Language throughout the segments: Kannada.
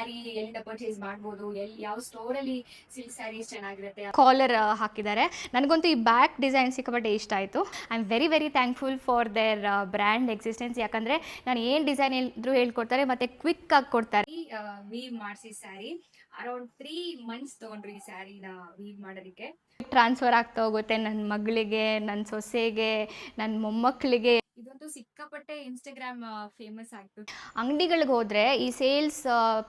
ಸ್ಯಾರಿ ಎಲ್ಲಿಂದ ಪರ್ಚೇಸ್ ಮಾಡ್ಬೋದು, ಯಾವ ಸ್ಟೋರಲ್ಲಿ ಸಿಲ್ಕ್ ಸ್ಯಾರೀಸ್ ಚೆನ್ನಾಗಿರುತ್ತೆ. ಕಾಲರ್ ಹಾಕಿದ್ದಾರೆ. ನನಗಂತೂ ಈ ಬ್ಯಾಕ್ ಡಿಸೈನ್ ಸಿಕ್ಕಾಪಟ್ಟೆ ಇಷ್ಟ ಆಯಿತು. I am very very thankful for their brand existence. ಯಾಕಂದರೆ ನಾನು ಏನು ಡಿಸೈನ್ ಇದ್ರೂ ಹೇಳ್ಕೊಡ್ತಾರೆ ಮತ್ತು ಕ್ವಿಕ್ ಆಗಿ ಕೊಡ್ತಾರೆ. ವೀವ್ ಮಾಡಿಸಿ ಸ್ಯಾರಿ ಅರೌಂಡ್ 3 months ತೊಗೊಂಡ್ರಿ ಈ ಸ್ಯಾರಿನ ವೀವ್ ಮಾಡೋದಕ್ಕೆ. ಟ್ರಾನ್ಸ್ಫರ್ ಆಗ್ತಾ ಹೋಗುತ್ತೆ ನನ್ನ ಮಗಳಿಗೆ, ನನ್ನ ಸೊಸೆಗೆ, ನನ್ನ ಮೊಮ್ಮಕ್ಕಳಿಗೆ. ಇದಂತೂ ಸಿಕ್ಕಾಪಟ್ಟೆ ಇನ್ಸ್ಟಾಗ್ರಾಮ್ ಫೇಮಸ್ ಆಯ್ತು. ಅಂಗಡಿಗಳಿಗೆ ಹೋದರೆ ಈ ಸೇಲ್ಸ್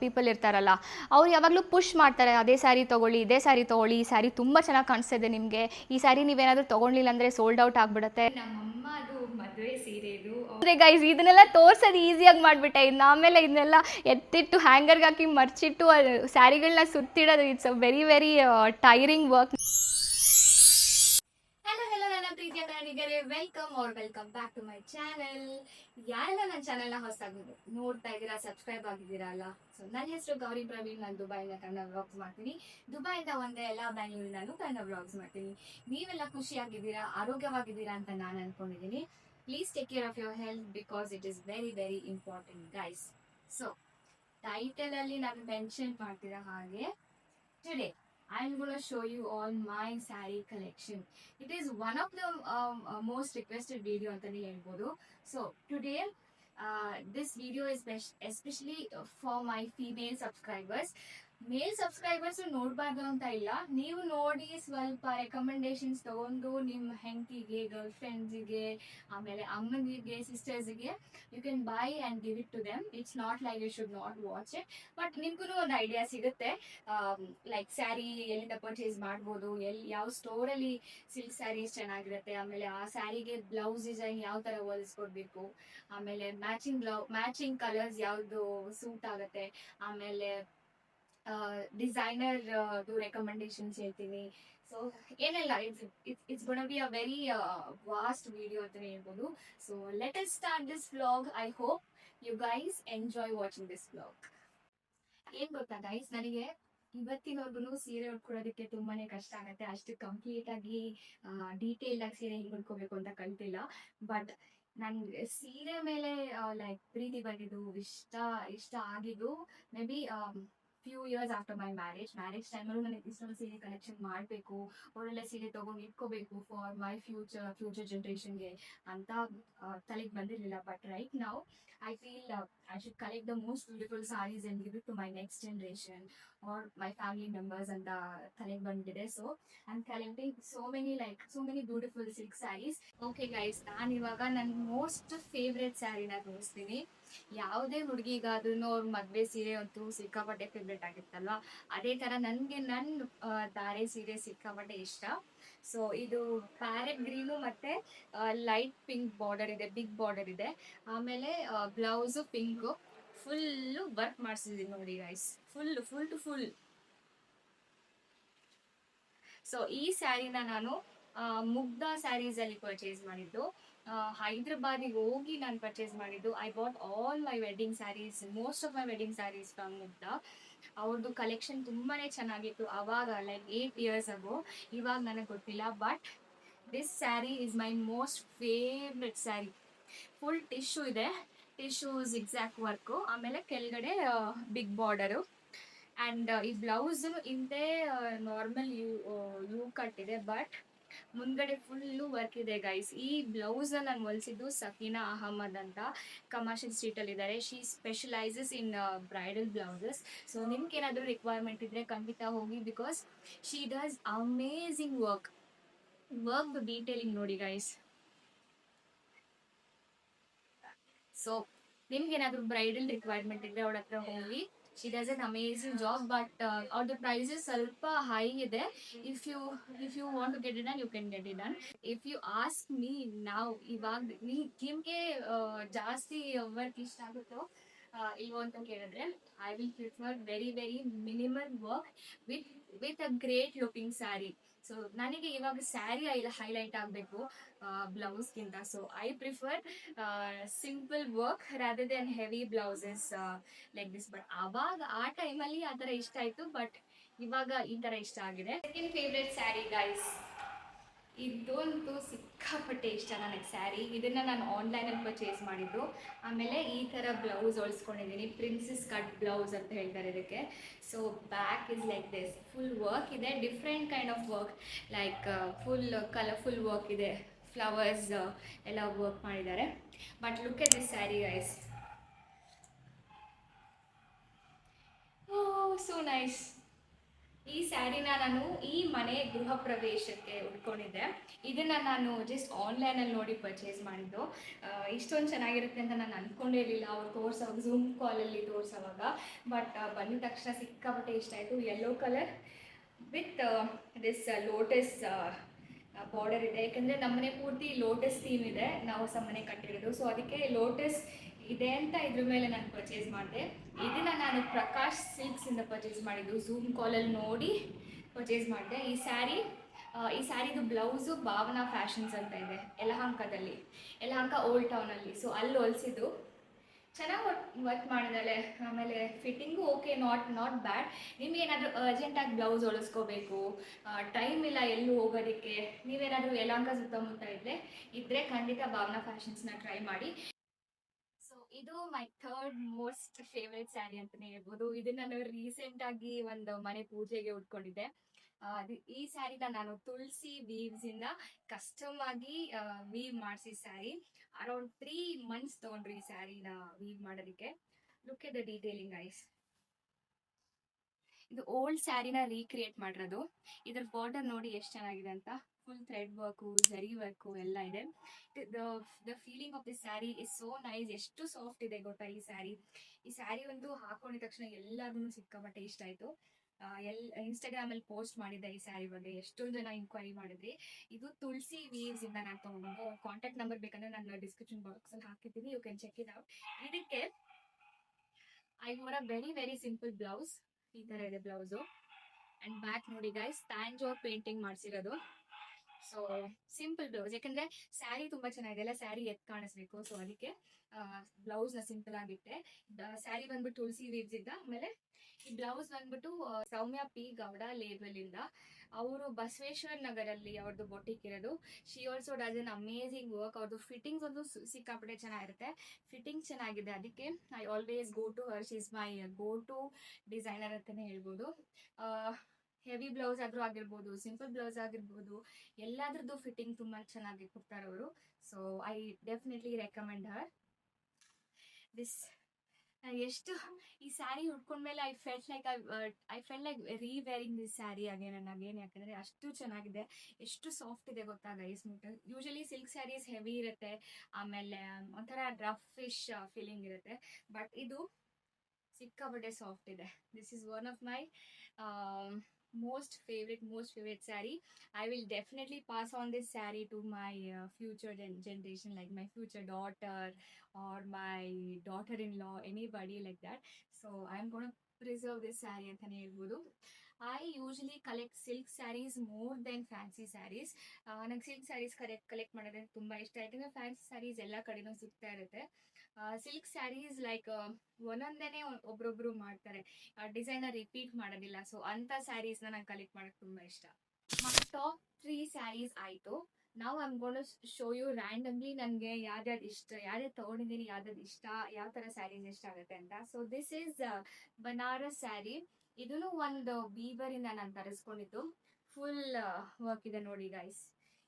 ಪೀಪಲ್ ಇರ್ತಾರಲ್ಲ, ಅವ್ರು ಯಾವಾಗಲೂ ಪುಷ್ ಮಾಡ್ತಾರೆ, ಅದೇ ಸ್ಯಾರಿ ತೊಗೊಳ್ಳಿ, ಇದೇ ಸ್ಯಾರಿ ತೊಗೊಳ್ಳಿ, ಈ ಸ್ಯಾರಿ ತುಂಬ ಚೆನ್ನಾಗಿ ಕಾಣಿಸ್ತಿದೆ ನಿಮಗೆ, ಈ ಸ್ಯಾರಿ ನೀವೇನಾದರೂ ತೊಗೊಳ್ಳಿಲ್ಲ ಅಂದರೆ ಸೋಲ್ಡ್ ಔಟ್ ಆಗಿಬಿಡುತ್ತೆ. ನಮ್ಮಮ್ಮ ಅದು ಮದುವೆ ಸೀರೆ ಇದು. ಅಂದರೆ ಗೈಸ್ ಇದನ್ನೆಲ್ಲ ತೋರ್ಸೋದು ಈಸಿಯಾಗಿ ಮಾಡಿಬಿಟ್ಟೆ. ಇನ್ನು ಆಮೇಲೆ ಇದನ್ನೆಲ್ಲ ಎತ್ತಿಟ್ಟು ಹ್ಯಾಂಗರ್ಗೆ ಹಾಕಿ ಮರ್ಚಿಟ್ಟು ಸ್ಯಾರಿಗಳನ್ನ ಸುತ್ತಿಡೋದು, it's a very very tiring work. ಪ್ರೀತಿಯ ಕನ್ನಡಿಗರೇ, welcome back to my channel. ಯಾರೆಲ್ಲ ನನ್ನ ಚಾನೆಲ್ನ ಹೊಸದಾಗಿ ನೋಡ್ತಾ ಇದ್ದೀರಾ, ಸಬ್ಸ್ಕ್ರೈಬ್ ಆಗಿದ್ದೀರಾ ಅಲ್ಲ. ಸೊ ನನ್ನ ಹೆಸರು ಗೌರಿ ಪ್ರವೀಣ್. ನಾನು ದುಬೈಯಿಂದ ಕನ್ನಡ ವ್ಲಾಗ್ಸ್ ಮಾಡ್ತೀನಿ. ದುಬೈಯಿಂದ ಒಂದೇ ಎಲ್ಲ, ಬ್ಯಾಂಗ್ಳೂರಿಂದ ನಾನು ಕನ್ನಡ ವ್ಲಾಗ್ಸ್ ಮಾಡ್ತೀನಿ. ನೀವೆಲ್ಲ ಖುಷಿಯಾಗಿದ್ದೀರಾ, ಆರೋಗ್ಯವಾಗಿದ್ದೀರಾ ಅಂತ ನಾನು ಅನ್ಕೊಂಡಿದ್ದೀನಿ. Please take care of your health because it is very very important guys. So title ಅಲ್ಲಿ ನಾನು ಮೆನ್ಷನ್ ಮಾಡ್ತಿರೋ ಹಾಗೆ, today I'm going to show you all my saree collection. It is one of the most requested video antane helbodu. So today this video is especially for my female subscribers. Male subscribers ನೋಡಬಾರ್ದು ಅಂತ ಇಲ್ಲ, ನೀವು ನೋಡಿ ಸ್ವಲ್ಪ ರೆಕಮೆಂಡೇಶನ್ಸ್ ತಗೊಂಡು ನಿಮ್ಮ ಹೆಂಡತಿಗೆ, ಗರ್ಲ್ ಫ್ರೆಂಡ್ಸಿಗೆ, ಆಮೇಲೆ ಅಮ್ಮನಿಗೆ, ಸಿಸ್ಟರ್ಸ್ಗೆ you can buy and give it to them. It's not like you should not watch it, but ನಿಮ್ಗೂ ಒಂದು ಐಡಿಯಾ ಸಿಗುತ್ತೆ. ಲೈಕ್ ಸ್ಯಾರಿ ಎಲ್ಲಿಂದ ಪರ್ಚೇಸ್ ಮಾಡ್ಬೋದು, ಯಾವ ಸ್ಟೋರಲ್ಲಿ ಸಿಲ್ಕ್ ಸ್ಯಾರೀಸ್ ಚೆನ್ನಾಗಿರುತ್ತೆ, ಆಮೇಲೆ ಆ ಸ್ಯಾರಿಗೆ ಬ್ಲೌಸ್ ಡಿಸೈನ್ ಯಾವ ಥರ ಹೊಲಿಸ್ಕೊಡ್ಬೇಕು, ಆಮೇಲೆ ಮ್ಯಾಚಿಂಗ್ ಕಲರ್ಸ್ ಯಾವುದು ಸೂಟ್ ಆಗುತ್ತೆ, ಆಮೇಲೆ ಡಿಸೈನರ್ ರೆಕಮೆಂಡೇಶನ್ಸ್ ಹೇಳ್ತೀನಿ. ಸೊ ಏನೆಲ್ಲ it's gonna be a very vast video ಅಂತಾನೆ ಹೇಳ್ಬೋದು. So let us start this vlog. I hope you guys enjoy watching this vlog. ಏನ್ ಗೊತ್ತಾ ಗೈಸ್, ನನಗೆ ಇವತ್ತಿನವರೆಗೂ ಸೀರೆ ಉಟ್ಕೊಳ್ಳೋದಕ್ಕೆ ತುಂಬಾನೇ ಕಷ್ಟ ಆಗುತ್ತೆ. ಅಷ್ಟು ಕಂಪ್ಲೀಟ್ ಆಗಿ ಡೀಟೇಲ್ ಆಗಿ ಸೀರೆ ಹೆಂಗ್ ಉಟ್ಕೋಬೇಕು ಅಂತ ಕಲ್ತಿಲ್ಲ. ಬಟ್ ನನ್ಗೆ ಸೀರೆ ಮೇಲೆ ಲೈಕ್ ಪ್ರೀತಿ ಬಂದಿದ್ದು, ಇಷ್ಟ ಆಗಿದ್ದು may be few years after my marriage ಟೈಮಲ್ಲೂ ನನಗೆ ಇಷ್ಟೊಂದು ಸೀರೆ ಕಲೆಕ್ಷನ್ ಮಾಡಬೇಕು, ಒಳ್ಳೊಳ್ಳೆ ಸೀರೆ ತೊಗೊಂಡು ಇಟ್ಕೋಬೇಕು ಫಾರ್ ಮೈ ಫ್ಯೂಚರ್ ಜನ್ರೇಷನ್ಗೆ ಅಂತ ತಲೆಗೆ ಬಂದಿರಲಿಲ್ಲ. But right now I feel I should collect the most beautiful sarees and give it to my next generation or my family members ಅಂತ ತಲೆಗೆ ಬಂದಿದೆ. So I'm collecting so many beautiful silk sarees. Okay guys, ನಾನು ಇವಾಗ ನನ್ನ ಮೋಸ್ಟ್ ಫೇವ್ರೆಟ್ ಸ್ಯಾರಿನ ತೋರಿಸ್ತೀನಿ. ಯಾವುದೇ ಹುಡುಗಿಗಾದ್ರೂ ಅವ್ರ ಮದುವೆ ಸೀರೆ ಅಂತೂ ಸಿಕ್ಕಾಪಟ್ಟೆ ಫೇವ್ರೆಟ್ ಆಗಿತ್ತಲ್ವಾ, ಅದೇ ಥರ ನನಗೆ ನನ್ನ ಧಾರೆ ಸೀರೆ ಸಿಕ್ಕಾಪಟ್ಟೆ ಇಷ್ಟ. ಸೊ ಇದು ಪ್ಯಾರೆಟ್ ಗ್ರೀನು ಮತ್ತೆ ಲೈಟ್ ಪಿಂಕ್ ಬಾರ್ಡರ್ ಇದೆ, ಬಿಗ್ ಬಾರ್ಡರ್ ಇದೆ. ಆಮೇಲೆ ಬ್ಲೌಸು ಪಿಂಕು, ಫುಲ್ಲು ವರ್ಕ್ ಮಾಡಿಸಿದ್ದೀನಿ ನೋಡಿ ಗೈಸ್, ಫುಲ್. ಸೊ ಈ ಸ್ಯಾರಿನ ನಾನು ಮುಗ್ಧ ಸ್ಯಾರೀಸ್ ಅಲ್ಲಿ ಪರ್ಚೇಸ್ ಮಾಡಿದ್ದು. ಹೈದ್ರಾಬಾದಿಗೆ ಹೋಗಿ ನಾನು ಪರ್ಚೇಸ್ ಮಾಡಿದ್ದು. I bought all my wedding saris, most of my wedding saris from Mugdha. ಅವ್ರದ್ದು ಕಲೆಕ್ಷನ್ ತುಂಬಾನೇ ಚೆನ್ನಾಗಿತ್ತು ಅವಾಗ, ಲೈಕ್ 8 years ago. ಇವಾಗ ನನಗೆ ಗೊತ್ತಿಲ್ಲ, but this sari is my most favourite sari. Full tissue ಇದೆ, ಟಿಶ್ಯೂ ಜಿಗ್ಜ್ಯಾಗ್ ವರ್ಕು, ಆಮೇಲೆ ಕೆಳಗಡೆ ಬಿಗ್ ಬಾರ್ಡರು. ಆ್ಯಂಡ್ ಈ ಬ್ಲೌಸ್ ಹಿಂದೆ ನಾರ್ಮಲ್ ಯೂ ಕಟ್ ಇದೆ, ಬಟ್ ಮುಂದ್ಗಡೆ ಫುಲ್ಲು ವರ್ಕ್ ಇದೆ ಗೈಸ್. ಈ ಬ್ಲೌಸ್ ನಾನು ಹೊಲಿಸಿದ್ದು ಸಕೀನಾ ಅಹಮದ್ ಅಂತ, ಕಮರ್ಷಿಯಲ್ ಸ್ಟ್ರೀಟಲ್ಲಿ ಇದ್ದಾರೆ. She specialises in bridal blouses. So ನಿಮ್ಗೆ ಏನಾದರೂ ರಿಕ್ವೈರ್ಮೆಂಟ್ ಇದ್ದರೆ ಖಂಡಿತ ಹೋಗಿ, because she does amazing work detailing ನೋಡಿ ಗೈಸ್. ಸೊ ನಿಮ್ಗೆ ಏನಾದರೂ ಬ್ರೈಡಲ್ ರಿಕ್ವೈರ್ಮೆಂಟ್ ಇದ್ದರೆ ಅವಳ ಹತ್ರ ಹೋಗಿ. She does an amazing job, but all the prices ಸ್ವಲ್ಪ high ಇದೆ. If you want to get it done, you can get it done. If you ask me now, ಇವಾಗ ನಿಮ್ಗೆ ಜಾಸ್ತಿ ವರ್ಕ್ ಇಷ್ಟ ಆಗುತ್ತೋ ಇಲ್ವೋ ಅಂತ ಕೇಳಿದ್ರೆ, I will prefer very very minimal work with a great looking sari. So ನನಗೆ ಇವಾಗ ಸ್ಯಾರಿ ಹೈಲೈಟ್ ಆಗಬೇಕು ಬ್ಲೌಸ್ಗಿಂತ. So I prefer simple work rather than heavy blouses like this. But ಆವಾಗ ಆ ಟೈಮಲ್ಲಿ ಆ ಥರ ಇಷ್ಟ ಆಯಿತು, ಬಟ್ ಇವಾಗ ಈ ಥರ ಇಷ್ಟ ಆಗಿದೆ. ಸೆಕೆಂಡ್ ಫೇವ್ರೆಟ್ ಸ್ಯಾರಿ ಗೈಸ್, ಇದಂತೂ ಸಿಕ್ಕಾಪಟ್ಟೆ ಇಷ್ಟ ನನಗೆ ಸ್ಯಾರಿ. ಇದನ್ನು ನಾನು ಆನ್ಲೈನಲ್ಲಿ ಪರ್ಚೇಸ್ ಮಾಡಿದ್ದು. ಆಮೇಲೆ ಈ ಥರ ಬ್ಲೌಸ್ ಹೊಲ್ಸ್ಕೊಂಡಿದ್ದೀನಿ, ಪ್ರಿನ್ಸಸ್ ಕಟ್ ಬ್ಲೌಸ್ ಅಂತ ಹೇಳ್ತಾರೆ ಇದಕ್ಕೆ. So back is like this, full work ಇದೆ, different kind of work, like full colourful work ಇದೆ, ಫ್ಲವರ್ಸ್ ಎಲ್ಲ ವರ್ಕ್ ಮಾಡಿದ್ದಾರೆ. But look at this sari guys, so nice. ಈ ಸ್ಯಾರಿನ ನಾನು ಈ ಮನೆ ಗೃಹ ಪ್ರವೇಶಕ್ಕೆ ಉಟ್ಕೊಂಡಿದ್ದೆ. ಇದನ್ನು ನಾನು ಜಸ್ಟ್ ಆನ್ಲೈನಲ್ಲಿ ನೋಡಿ ಪರ್ಚೇಸ್ ಮಾಡಿದ್ದು. ಇಷ್ಟೊಂದು ಚೆನ್ನಾಗಿರುತ್ತೆ ಅಂತ ನಾನು ಅಂದ್ಕೊಂಡೇ ಇರಲಿಲ್ಲ ಅವ್ರು ತೋರಿಸೋವಾಗ, ಝೂಮ್ ಕಾಲಲ್ಲಿ ತೋರಿಸೋವಾಗ. ಬಟ್ ಬಂದಿದ ತಕ್ಷಣ ಸಿಕ್ಕಾಪಟ್ಟೆ ಇಷ್ಟ ಆಯಿತು. Yellow colour with this lotus border ಇದೆ. ಯಾಕೆಂದರೆ ನಮ್ಮನೆ ಪೂರ್ತಿ ಲೋಟಸ್ ಥೀಮ್ ಇದೆ, ನಾವು ಮನೆ ಕಟ್ಟಿರೋದು. ಸೊ ಅದಕ್ಕೆ ಲೋಟಸ್ ಇದೆ ಅಂತ ಇದ್ರ ಮೇಲೆ ನಾನು ಪರ್ಚೇಸ್ ಮಾಡಿದೆ. ಇದನ್ನು ನಾನು ಪ್ರಕಾಶ್ ಸಿಲ್ಕ್ಸಿಂದ ಪರ್ಚೇಸ್ ಮಾಡಿದ್ದು, ಝೂಮ್ ಕಾಲಲ್ಲಿ ನೋಡಿ ಪರ್ಚೇಸ್ ಮಾಡಿದೆ. ಈ ಸ್ಯಾರಿದು ಬ್ಲೌಸು ಭಾವನಾ ಫ್ಯಾಷನ್ಸ್ ಅಂತ ಇದೆ ಯಲಹಂಕದಲ್ಲಿ, ಯಲಹಂಕ ಓಲ್ಡ್ ಟೌನಲ್ಲಿ. ಸೊ ಅಲ್ಲಿ ಹೊಲಿಸಿದ್ದು, ಚೆನ್ನಾಗಿ ವರ್ಕ್ ಮಾಡಿದ್ದಾಳೆ. ಆಮೇಲೆ ಫಿಟ್ಟಿಂಗು ಓಕೆ, ನಾಟ್ ಬ್ಯಾಡ್. ನಿಮಗೇನಾದರೂ ಅರ್ಜೆಂಟಾಗಿ ಬ್ಲೌಸ್ ಹೊಲಿಸ್ಕೋಬೇಕು, ಟೈಮ್ ಇಲ್ಲ ಎಲ್ಲೂ ಹೋಗೋದಕ್ಕೆ, ನೀವೇನಾದರೂ ಯಲಹಂಕ ಸುತ್ತಮುತ್ತ ಇದ್ದರೆ ಖಂಡಿತ ಭಾವನಾ ಫ್ಯಾಷನ್ಸ್ನ ಟ್ರೈ ಮಾಡಿ. ಸೊ ಇದು ಮೈ ಥರ್ಡ್ ಮೋಸ್ಟ್ ಫೇವ್ರೆಟ್ ಸ್ಯಾರಿ ಅಂತಲೇ ಹೇಳ್ಬೋದು. ಇದನ್ನು ನಾನು ರೀಸೆಂಟಾಗಿ ಒಂದು ಮನೆ ಪೂಜೆಗೆ ಉಟ್ಕೊಂಡಿದ್ದೆ. ಈ ಸ್ಯಾರಿನ ನಾನು ತುಳಸಿ ವೀವ್ಸಿಂದ ಕಸ್ಟಮ್ ಆಗಿ ವೀವ್ ಮಾಡಿಸಿ ಸ್ಯಾರಿ. ಅರೌಂಡ್ 3 months ತೊಗೊಂಡ್ರಿ ಈ ಸ್ಯಾರಿನ ವೀವ್ ಮಾಡೋದಕ್ಕೆ. Look at the detailing ice. ಇದು ಓಲ್ಡ್ ಸ್ಯಾರಿನ ರೀಕ್ರಿಯೇಟ್ ಮಾಡಿರೋದು. ಇದ್ರ ಬಾರ್ಡರ್ ನೋಡಿ ಎಷ್ಟು ಚೆನ್ನಾಗಿದೆ ಅಂತ. ಫುಲ್ ಥ್ರೆಡ್ ವರ್ಕು, ಜರಿ ವರ್ಕು ಎಲ್ಲ ಇದೆ. The feeling of this sari is so nice. ಎಷ್ಟು ಸಾಫ್ಟ್ ಇದೆ ಗೊತ್ತಾ ಈ ಸ್ಯಾರಿ. ಈ ಸ್ಯಾರಿ ಒಂದು ಹಾಕೊಂಡಿದ ತಕ್ಷಣ ಎಲ್ಲರಿಗೂ ಸಿಕ್ಕಾಪಟ್ಟೆ ಇಷ್ಟ ಆಯಿತು. ಇನ್ಸ್ಟಾಗ್ರಾಮಲ್ಲಿ ಪೋಸ್ಟ್ ಮಾಡಿದ್ದೆ ಈ ಸ್ಯಾರಿ ಬಗ್ಗೆ, ಎಷ್ಟೊಂದು ಜನ ಇನ್ಕ್ವೈರಿ ಮಾಡಿದ್ರಿ. ಇದು ತುಳಸಿ ವೀವ್ಸ್ ಇಂದ ನಾನು ತೊಗೊಂಡು. ಕಾಂಟ್ಯಾಕ್ಟ್ ನಂಬರ್ ಬೇಕಂದ್ರೆ ನಾನು ಡಿಸ್ಕ್ರಿಪ್ಷನ್ ಬಾಕ್ಸಲ್ಲಿ ಹಾಕಿದ್ದೀನಿ, you can check it out. ಇದಕ್ಕೆ I wore a very simple blouse. ಈ ಥರ ಇದೆ ಬ್ಲೌಸು. ಆ್ಯಂಡ್ ಬ್ಯಾಕ್ ನೋಡಿ ಗೈಸ್, ತಾಂಜೋರ್ ಪೇಂಟಿಂಗ್ ಮಾಡಿಸಿರೋದು. ಸೊ ಸಿಂಪಲ್ ಬ್ಲೌಸ್, ಯಾಕಂದರೆ ಸ್ಯಾರಿ ತುಂಬ ಚೆನ್ನಾಗಿದೆ ಅಲ್ಲ, ಸ್ಯಾರಿ ಎತ್ತು ಕಾಣಿಸ್ಬೇಕು. ಸೊ ಅದಕ್ಕೆ ಬ್ಲೌಸ್ನ ಸಿಂಪಲ್ ಆಗಿಟ್ಟೆ. ಸ್ಯಾರಿ ಬಂದ್ಬಿಟ್ಟು ತುಳಸಿ ವೀವ್ಸ್ ಇದ್ದ. ಆಮೇಲೆ ಈ ಬ್ಲೌಸ್ ಬಂದ್ಬಿಟ್ಟು ಸೌಮ್ಯ ಪಿ ಗೌಡ ಲೇಬಲಿಂದ. ಅವರು ಬಸವೇಶ್ವರ ನಗರಲ್ಲಿ ಅವ್ರದ್ದು ಬೊಟಿಕ್ ಇರೋದು. She also does an amazing work. ಅವ್ರದ್ದು ಫಿಟ್ಟಿಂಗ್ಸ್ ಒಂದು ಸಿಕ್ಕಾಪಟ್ಟೆ ಚೆನ್ನಾಗಿರುತ್ತೆ. ಫಿಟ್ಟಿಂಗ್ ಚೆನ್ನಾಗಿದೆ, ಅದಕ್ಕೆ I always go to her. She is my go to designer ಅಂತಲೇ ಹೇಳ್ಬೋದು. ಹೆವಿ ಬ್ಲೌಸ್ ಆದರೂ ಆಗಿರ್ಬೋದು, ಸಿಂಪಲ್ ಬ್ಲೌಸ್ ಆಗಿರ್ಬೋದು, ಎಲ್ಲದ್ರದ್ದು ಫಿಟ್ಟಿಂಗ್ ತುಂಬ ಚೆನ್ನಾಗಿ ಕೊಡ್ತಾರೆ ಅವರು. So I definitely recommend her this. ಎಷ್ಟು ಈ ಸ್ಯಾರಿ ಉಟ್ಕೊಂಡ್ಮೇಲೆ I felt like rewearing this sari again and again. ಯಾಕಂದರೆ ಅಷ್ಟು ಚೆನ್ನಾಗಿದೆ, ಎಷ್ಟು ಸಾಫ್ಟ್ ಇದೆ ಗೊತ್ತಾ guys. Usually silk saris heavy ಇರುತ್ತೆ, ಆಮೇಲೆ ಒಂಥರ ರಫಿಶ್ ಫೀಲಿಂಗ್ ಇರುತ್ತೆ. ಬಟ್ ಇದು ಸಿಕ್ಕಾಪಟ್ಟೆ ಸಾಫ್ಟ್ ಇದೆ. This is one of my most favorite saree. I will definitely pass on this saree to my future generation, like my future daughter or my daughter-in-law, anybody like that. So I'm going to preserve this saree antane helbodu. I usually collect silk sarees more than fancy sarees. ನನಗೆ ಸಿಲ್ಕ್ ಸ್ಯಾರೀಸ್ ಕಲೆಕ್ಟ್ ಮಾಡೋದ್ರೆ ತುಂಬ ಇಷ್ಟ. ಯಾಕಂದರೆ ಫ್ಯಾನ್ಸಿ ಸ್ಯಾರೀಸ್ ಎಲ್ಲ ಕಡೆನೂ ಸಿಗ್ತಾ ಇರುತ್ತೆ. ಸಿಲ್ಕ್ ಸ್ಯಾರೀಸ್ ಲೈಕ್ ಒಂದೊಂದೇ ಒಬ್ರೊಬ್ರು ಮಾಡ್ತಾರೆ, ಡಿಸೈನರ್ ರಿಪೀಟ್ ಮಾಡೋದಿಲ್ಲ. ಸೊ ಅಂಥ ಸ್ಯಾರೀಸ್ನ ನಾನು ಕಲೆಕ್ಟ್ ಮಾಡೋಕ್ಕೆ ತುಂಬ ಇಷ್ಟ. ಮೈ ಟಾಪ್ 3 ಸ್ಯಾರೀಸ್ ಆಯಿತು. ನಾವು I'm going to show you randomly ನನಗೆ ಯಾವ್ದು ಇಷ್ಟ, ಯಾವ್ದು ತೊಗೊಂಡಿದ್ದೀನಿ, ಯಾವ್ದು ಇಷ್ಟ, ಯಾವ ಥರ ಸ್ಯಾರೀಸ್ ಇಷ್ಟ ಆಗುತ್ತೆ ಅಂತ. So this is Banaras sari. ಇದೂ ಒಂದು ಬೀವರಿಂದ ನಾನು ತರಿಸ್ಕೊಂಡಿದ್ದು. ಫುಲ್ ವರ್ಕ್ ಇದೆ ನೋಡಿ ಗೈಸ್.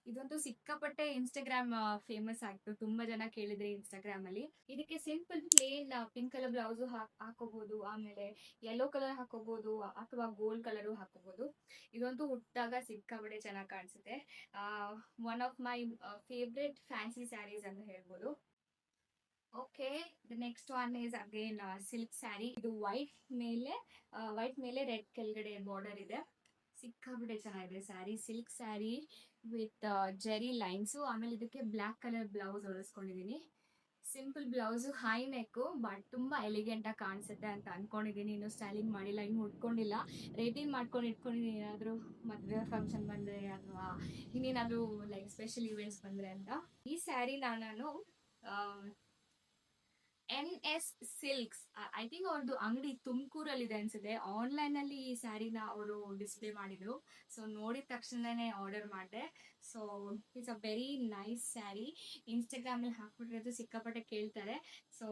ಇದಂತೂ ಸಿಕ್ಕಾಪಟ್ಟೆ ಇನ್ಸ್ಟಾಗ್ರಾಮ್ ಫೇಮಸ್ ಆಯಿತು, ತುಂಬ ಜನ ಕೇಳಿದ್ರಿ ಇನ್ಸ್ಟಾಗ್ರಾಮಲ್ಲಿ. ಇದಕ್ಕೆ simple plane pink colour blouse ಹಾಕೋಬೋದು, ಆಮೇಲೆ ಯೆಲ್ಲೋ ಕಲರ್ ಹಾಕೋಬೋದು, ಅಥವಾ ಗೋಲ್ಡ್ ಕಲರು ಹಾಕೋಬೋದು. ಇದಂತೂ ಉಟ್ಟಾಗ ಸಿಕ್ಕಾಪಟ್ಟೆ ಚೆನ್ನಾಗಿ ಕಾಣಿಸುತ್ತೆ. One of my favourite fancy saris ಅಂತ ಹೇಳ್ಬೋದು. Okay, the next one is again silk sari. ಇದು ವೈಟ್ ಮೇಲೆ ರೆಡ್ ಕೆಳಗಡೆ ಬಾರ್ಡರ್ ಇದೆ. ಸಿಕ್ಕಾಪಟ್ಟೆ ಚೆನ್ನಾಗಿದೆ sari. Silk sari with zari lines. ಆಮೇಲೆ ಇದಕ್ಕೆ ಬ್ಲ್ಯಾಕ್ ಕಲರ್ ಬ್ಲೌಸ್ ಹೊಲಿಸ್ಕೊಂಡಿದ್ದೀನಿ. Simple blouse, high neck, but ತುಂಬ ಎಲಿಗೆಂಟಾಗಿ ಕಾಣಿಸುತ್ತೆ ಅಂತ ಅಂದ್ಕೊಂಡಿದ್ದೀನಿ. ಇನ್ನೂ ಸ್ಟೈಲಿಂಗ್ ಮಾಡಿಲ್ಲ, ಇನ್ನೂ ಉಟ್ಕೊಂಡಿಲ್ಲ. ರೆಡಿ ಮಾಡ್ಕೊಂಡು ಇಟ್ಕೊಂಡಿದ್ದೀನಿ, ಏನಾದರೂ ಮದುವೆ ಫಂಕ್ಷನ್ ಬಂದರೆ ಅಥವಾ ಇನ್ನೇನಾದರೂ ಲೈಕ್ ಸ್ಪೆಷಲ್ ಇವೆಂಟ್ಸ್ ಬಂದರೆ ಅಂತ. ಈ ಸ್ಯಾರಿನ ನಾನು NS ಸಿಲ್ಕ್ಸ್. ಐ ಥಿಂಕ್ ಅವ್ರದ್ದು ಅಂಗಡಿ ತುಮಕೂರಲ್ಲಿದೆ ಅನ್ಸುತ್ತೆ. ಆನ್ಲೈನಲ್ಲಿ ಈ ಸ್ಯಾರಿನ ಅವರು ಡಿಸ್ಪ್ಲೇ ಮಾಡಿದ್ರು. ಸೊ ನೋಡಿದ ತಕ್ಷಣನೇ ಆರ್ಡರ್ ಮಾಡಿದೆ. So it's a very nice sari. ಇನ್ಸ್ಟಾಗ್ರಾಮಲ್ಲಿ ಹಾಕ್ಬಿಟ್ಟಿರೋದು ಸಿಕ್ಕಾಪಟ್ಟೆ ಕೇಳ್ತಾರೆ. So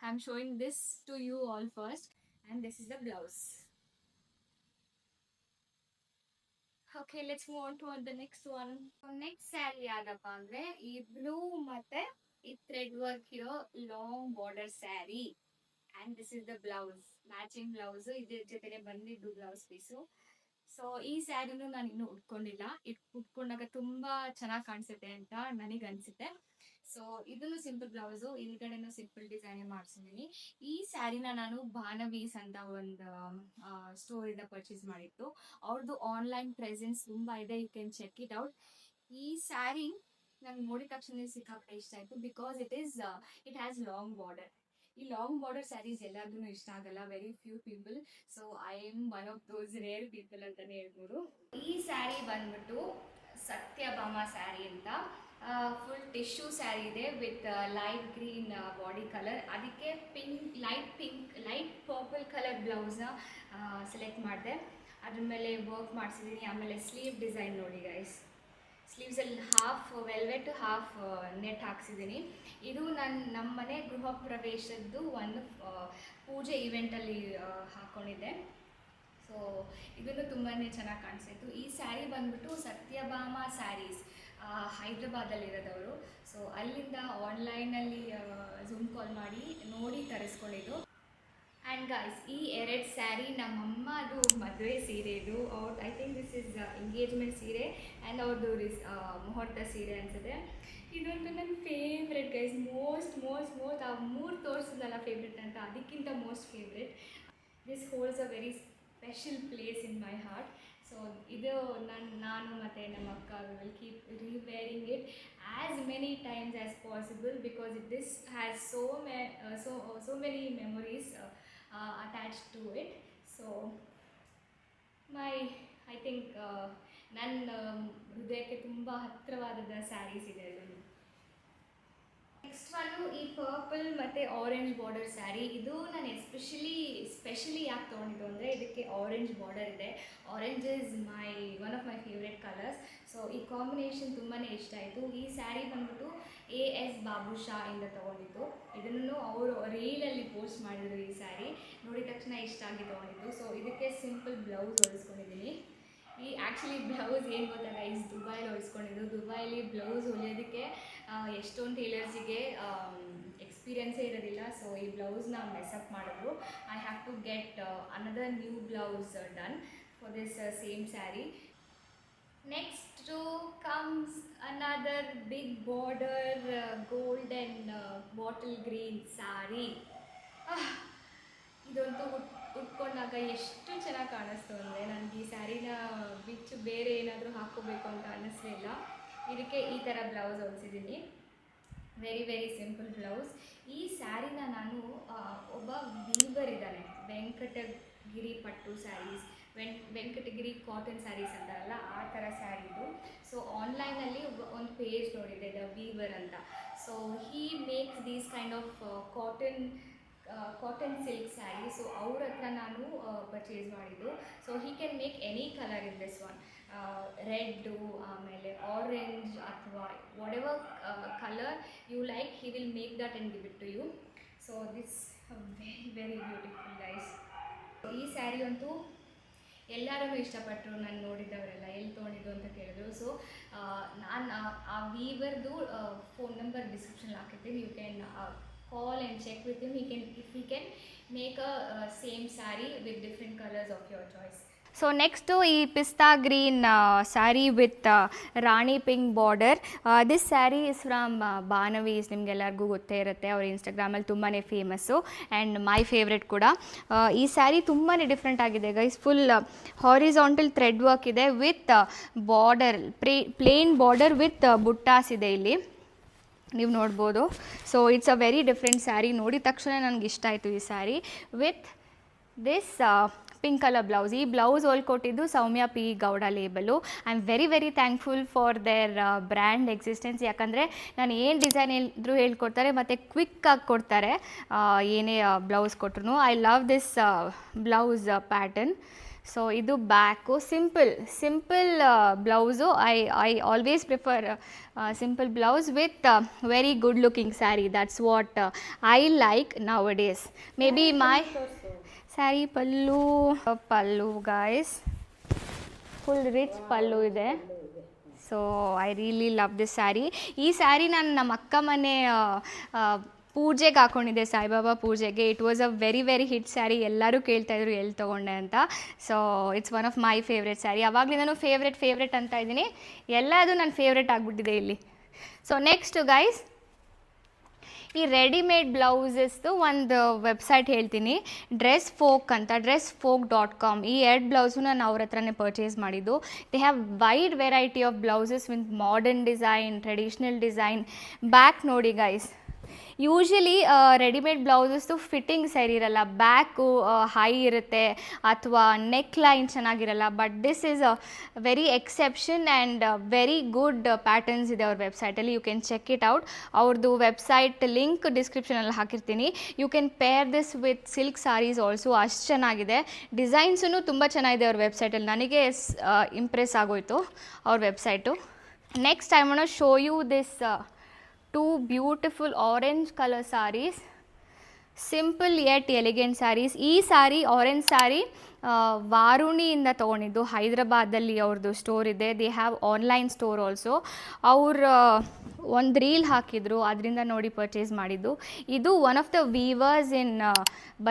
I am showing this to you all first. And this is the blouse. Okay, let's move on to the next one. Next sari ಯಾವ್ದಪ್ಪ ಅಂದ್ರೆ ಈ ಬ್ಲೂ ಮತ್ತೆ ಈ ಥ್ರೆಡ್ ವರ್ಕ್ ಇರೋ long border sari. And this is the blouse, matching blouse. ಇದ್ರ ಜೊತೆನೆ ಬಂದಿದ್ದು ಬ್ಲೌಸ್ ಪೀಸು. ಸೊ ಈ ಸ್ಯಾರಿನೂ ನಾನು ಇನ್ನೂ ಉಟ್ಕೊಂಡಿಲ್ಲ. ಉಟ್ಕೊಂಡಾಗ ತುಂಬಾ ಚೆನ್ನಾಗಿ ಕಾಣಿಸುತ್ತೆ ಅಂತ ನನಗೆ ಅನ್ಸುತ್ತೆ. ಸೊ ಇದನ್ನು ಸಿಂಪಲ್ ಬ್ಲೌಸು, ಹಿಂದ್ಗಡೆನೂ ಸಿಂಪಲ್ ಡಿಸೈನ್ ಮಾಡಿಸಿದ್ದೀನಿ. ಈ ಸ್ಯಾರಿನ ನಾನು ಭಾನವೀಸ್ ಅಂತ ಒಂದು ಸ್ಟೋರಿಂದ ಪರ್ಚೇಸ್ ಮಾಡಿತ್ತು. ಅವ್ರದ್ದು ಆನ್ಲೈನ್ ಪ್ರೆಸೆನ್ಸ್ ತುಂಬ ಇದೆ, you can check it out. ಈ ಸ್ಯಾರಿ ನಂಗೆ ನೋಡಿದ ತಕ್ಷಣ ಸಿಕ್ಕಾಪಟ್ಟೆ ಇಷ್ಟ ಆಯಿತು. Because it has long border. ಈ ಲಾಂಗ್ ಬಾರ್ಡರ್ ಸ್ಯಾರೀಸ್ ಎಲ್ಲರಿಗೂ ಇಷ್ಟ ಆಗಲ್ಲ, very few people. So I am one of those rare people ಅಂತಲೇ ಹೇಳ್ಬೋದು. ಈ ಸ್ಯಾರಿ ಬಂದ್ಬಿಟ್ಟು ಸತ್ಯಭಾಮ ಸ್ಯಾರಿ ಅಂತ. ಫುಲ್ ಟಿಶ್ಯೂ ಸ್ಯಾರಿ ಇದೆ with light green body colour. ಅದಕ್ಕೆ ಲೈಟ್ ಪರ್ಪಲ್ ಕಲರ್ ಬ್ಲೌಸ್ನ ಸೆಲೆಕ್ಟ್ ಮಾಡಿದೆ. ಅದ್ರ ಮೇಲೆ ವರ್ಕ್ ಮಾಡಿಸಿದ್ದೀನಿ. ಆಮೇಲೆ ಸ್ಲೀವ್ ಡಿಸೈನ್ ನೋಡಿ ಗೈಸ್, ಸ್ಲೀವ್ಸಲ್ಲಿ ಹಾಫ್ ವೆಲ್ವೆಟ್ ಹಾಫ್ ನೆಟ್ ಹಾಕ್ಸಿದ್ದೀನಿ. ಇದು ನಮ್ಮ ಮನೆ ಗೃಹ ಪ್ರವೇಶದ್ದು ಒಂದು ಪೂಜೆ ಇವೆಂಟಲ್ಲಿ ಹಾಕ್ಕೊಂಡಿದ್ದೆ. ಸೊ ಇದನ್ನು ತುಂಬಾ ಚೆನ್ನಾಗಿ ಕಾಣಿಸ್ತು. ಈ ಸ್ಯಾರಿ ಬಂದ್ಬಿಟ್ಟು ಸತ್ಯಭಾಮ ಸ್ಯಾರೀಸ್, ಹೈದ್ರಾಬಾದಲ್ಲಿರೋದವರು. ಸೊ ಅಲ್ಲಿಂದ ಆನ್ಲೈನಲ್ಲಿ ಝೂಮ್ ಕಾಲ್ ಮಾಡಿ ನೋಡಿ ತರಿಸ್ಕೊಂಡಿದ್ದು. ಆ್ಯಂಡ್ ಗಾಯ್ಸ್, ಈ ಎರಡು ಸ್ಯಾರಿ ನಮ್ಮಮ್ಮ ಅದು ಮದುವೆ ಸೀರೆ. ಇದು I think this is engagement ಸೀರೆ ಆ್ಯಂಡ್ ಅವ್ರದ್ದು ಮುಹೂರ್ತ ಸೀರೆ ಅನಿಸುತ್ತೆ. ಇದೊಂದು ನನ್ನ ಫೇವ್ರೆಟ್ ಗೈಸ್, ಮೋಸ್ಟ್ ಆ 3 ತೋರಿಸಿದ್ನಲ್ಲ ಫೇವ್ರೆಟ್ ಅಂತ, ಅದಕ್ಕಿಂತ most favourite. This holds a very special place in my heart. So ಇದು ನಾನು ಮತ್ತು ನಮ್ಮ ಅಕ್ಕ will keep rewearing it as many times as possible, because this has so many memories attached to it. So I think ನನ್ನ ಹೃದಯಕ್ಕೆ ತುಂಬ ಹತ್ತಿರವಾದ ಸ್ಯಾರೀಸ್ ಇದೆ ಅದನ್ನು. ನೆಕ್ಸ್ಟ್ ಒನ್ನು ಈ ಪರ್ಪಲ್ ಮತ್ತು ಆರೆಂಜ್ ಬಾರ್ಡರ್ ಸ್ಯಾರಿ. ಇದು ನಾನು ಸ್ಪೆಷಲಿ ಯಾಕೆ ತೊಗೊಂಡಿದ್ದು ಅಂದರೆ ಇದಕ್ಕೆ ಆರೆಂಜ್ ಬಾರ್ಡರ್ ಇದೆ. Orange is one of my favourite colours. So ಈ ಕಾಂಬಿನೇಷನ್ ತುಂಬಾ ಇಷ್ಟ ಆಯಿತು. ಈ ಸ್ಯಾರಿ ಬಂದ್ಬಿಟ್ಟು AS ಬಾಬುಷಾ ಇಂದ ತೊಗೊಂಡಿದ್ದು. ಇದನ್ನು ಅವರು ರೀಲಲ್ಲಿ ಪೋಸ್ಟ್ ಮಾಡಿದರು. ಈ ಸ್ಯಾರಿ ನೋಡಿದ ತಕ್ಷಣ ಇಷ್ಟ ಆಗಿ ತೊಗೊಂಡಿದ್ದು. ಸೊ ಇದಕ್ಕೆ ಸಿಂಪಲ್ ಬ್ಲೌಸ್ ಹೊಲಿಸ್ಕೊಂಡಿದ್ದೀನಿ. ಈ ಆ್ಯಕ್ಚುಲಿ ಬ್ಲೌಸ್ ಏನು ಗೊತ್ತಾಗ ಇಸ್ ದುಬೈಲಿ ಹೊಲಿಸ್ಕೊಂಡಿದ್ದು. ದುಬೈಲಿ ಬ್ಲೌಸ್ ಹೊಲಿಯೋದಕ್ಕೆ ಎಷ್ಟೊಂದು ಟೇಲರ್ಸಿಗೆ ಎಕ್ಸ್ಪೀರಿಯನ್ಸೇ ಇರೋದಿಲ್ಲ. ಸೊ ಈ ಬ್ಲೌಸ್ನ ಮೆಸಪ್ ಮಾಡಿದ್ರು. I have to get another new blouse done for this same sari. Next comes another big border golden bottle green saree. ಇದಂತೂ ಉಟ್ಕೊಂಡಾಗ ಎಷ್ಟು ಚೆನ್ನಾಗಿ ಕಾಣಿಸ್ತು ಅಂದರೆ ನನಗೆ ಈ ಸ್ಯಾರಿನ ಬಿಚ್ಚು ಬೇರೆ ಏನಾದರೂ ಹಾಕ್ಕೋಬೇಕು ಅಂತ ಅನ್ನಿಸ್ಲಿಲ್ಲ. ಇದಕ್ಕೆ ಈ ಥರ ಬ್ಲೌಸ್ ಹೊಲಿಸಿದ್ದೀನಿ. Very simple blouse. ಈ ಸ್ಯಾರಿನ ನಾನು ಒಬ್ಬ ವೀವರ್ ಇದ್ದಾನೆ, ವೆಂಕಟಗಿರಿ ಪಟ್ಟು ಸ್ಯಾರೀಸ್, ವೆಂಕಟಗಿರಿ ಕಾಟನ್ ಸ್ಯಾರೀಸ್ ಅಂತಾರಲ್ಲ ಆ ಥರ ಸ್ಯಾರಿದು. ಸೊ ಆನ್ಲೈನಲ್ಲಿ ಒಂದು ಪೇಜ್ ನೋಡಿದೆ, ದ ವೀವರ್ ಅಂತ. So he makes these kind of cotton silk saree. So ಅವ್ರ ಹತ್ರ ನಾನು ಪರ್ಚೇಸ್ ಮಾಡಿದ್ದು. So he can make any colour in this one, red, ಆಮೇಲೆ ಆರೆಂಜ್ ಅಥವಾ whatever colour you like, he will make that and give it to you. So this very beautiful guys. ಈ ಸ್ಯಾರಿ ಅಂತೂ ಎಲ್ಲರೂ ಇಷ್ಟಪಟ್ಟರು. ನಾನು ನೋಡಿದ್ದವರೆಲ್ಲ ಎಲ್ಲಿ ತೊಗೊಂಡಿದ್ದು ಅಂತ ಕೇಳಿದ್ರು. ಸೊ ನಾನು ಆ ವೀವರ್ದು ಫೋನ್ ನಂಬರ್ ಡಿಸ್ಕ್ರಿಪ್ಷನ್ ಹಾಕಿರ್ತೀನಿ. You can call and check with him. If he can make a same saree with different colors of your choice. So next ಈ pista green sari with rani pink border. This sari is from Bhanavi's. ನಿಮಗೆಲ್ಲರಿಗೂ ಗೊತ್ತೇ ಇರುತ್ತೆ, ಅವ್ರ ಇನ್ಸ್ಟಾಗ್ರಾಮಲ್ಲಿ ತುಂಬಾ ಫೇಮಸ್ಸು ಆ್ಯಂಡ್ ಮೈ ಫೇವ್ರೆಟ್ ಕೂಡ. ಈ ಸ್ಯಾರಿ ತುಂಬಾ ಡಿಫ್ರೆಂಟ್ ಆಗಿದೆ guys. Full horizontal thread work ಇದೆ with border, plain border with buttas ಇದೆ ಇಲ್ಲಿ, ನೀವು ನೋಡ್ಬೋದು. So it's a very different sari. ನೋಡಿದ ತಕ್ಷಣ ನನಗೆ ಇಷ್ಟ ಆಯಿತು ಈ sari with this pink colour blouse. ಈ ಬ್ಲೌಸ್ ಹೊಲ್ಕೊಟ್ಟಿದ್ದು Soumya P Gowda label. I am very very thankful for their brand existence. ಯಾಕಂದರೆ ನಾನು ಏನು ಡಿಸೈನ್ ಹೇಳಿದ್ರು ಹೇಳ್ಕೊಡ್ತಾರೆ ಮತ್ತು ಕ್ವಿಕ್ಕಾಗಿ ಕೊಡ್ತಾರೆ ಏನೇ ಬ್ಲೌಸ್ ಕೊಟ್ರು. I love this blouse pattern. So ಇದು back simple blouse. I always prefer simple blouse with very good looking sari. That's what I like nowadays. Maybe my sari pallu guys, full rich pallu ಇದೆ. So I really love this sari. ಈ ಸ್ಯಾರಿ ನಾನು ನಮ್ಮ ಅಕ್ಕ ಮನೆ ಪೂಜೆಗೆ ಹಾಕ್ಕೊಂಡಿದ್ದೆ, ಸಾಯಿಬಾಬಾ ಪೂಜೆಗೆ. It was a very very hit sari. ಎಲ್ಲರೂ ಕೇಳ್ತಾಯಿದ್ರು ಎಲ್ಲಿ ತೊಗೊಂಡೆ ಅಂತ. So it's one of my favourite sari. ಆವಾಗಲಿಂದನೂ ಫೇವ್ರೆಟ್ ಅಂತ ಇದ್ದೀನಿ. ಎಲ್ಲದು ನನ್ನ ಫೇವ್ರೆಟ್ ಆಗಿಬಿಟ್ಟಿದೆ ಇಲ್ಲಿ. ಸೊ ನೆಕ್ಸ್ಟು ಗೈಸ್, ಈ ರೆಡಿಮೇಡ್ ಬ್ಲೌಸಸ್ದು ಒಂದು ವೆಬ್ಸೈಟ್ ಹೇಳ್ತೀನಿ, ಡ್ರೆಸ್ ಫೋಕ್ ಅಂತ, dressfolk.com. ಈ 2 ಬ್ಲೌಸು ನಾನು ಅವ್ರ ಹತ್ರನೇ ಪರ್ಚೇಸ್ ಮಾಡಿದ್ದು. They have wide variety of blouses with modern design, traditional design. Back ನೋಡಿ ಗೈಸ್, ಯೂಶ್ವಲಿ ರೆಡಿಮೇಡ್ ಬ್ಲೌಸಸ್ದು ಫಿಟ್ಟಿಂಗ್ ಸರಿ ಇರಲ್ಲ, ಬ್ಯಾಕು ಹೈ ಇರುತ್ತೆ ಅಥವಾ ನೆಕ್ ಲೈನ್ ಚೆನ್ನಾಗಿರಲ್ಲ. But this is a very exception and very good patterns ಇದೆ ಅವ್ರ ವೆಬ್ಸೈಟಲ್ಲಿ. You can check it out. ಅವ್ರದ್ದು ವೆಬ್ಸೈಟ್ ಲಿಂಕ್ ಡಿಸ್ಕ್ರಿಪ್ಷನಲ್ಲಿ ಹಾಕಿರ್ತೀನಿ. You can pair this with silk sarees also. ಅಷ್ಟು ಚೆನ್ನಾಗಿದೆ. ಡಿಸೈನ್ಸೂ ತುಂಬ ಚೆನ್ನಾಗಿದೆ ಅವ್ರ ವೆಬ್ಸೈಟಲ್ಲಿ. ನನಗೆ ಇಂಪ್ರೆಸ್ ಆಗೋಯಿತು ಅವ್ರ website. Next I want to show you this 2 beautiful orange colour sarees. Simple yet elegant sarees. ಈ ಸ್ಯಾರಿ ಆರೆಂಜ್ ಸ್ಯಾರಿ ವಾರುಣಿಯಿಂದ ತೊಗೊಂಡಿದ್ದು. ಹೈದ್ರಾಬಾದಲ್ಲಿ ಅವ್ರದ್ದು ಸ್ಟೋರ್ ಇದೆ. They have online store also. ಅವರು ಒಂದು ರೀಲ್ ಹಾಕಿದ್ರು, ಅದರಿಂದ ನೋಡಿ ಪರ್ಚೇಸ್ ಮಾಡಿದ್ದು. ಇದು one of the weavers in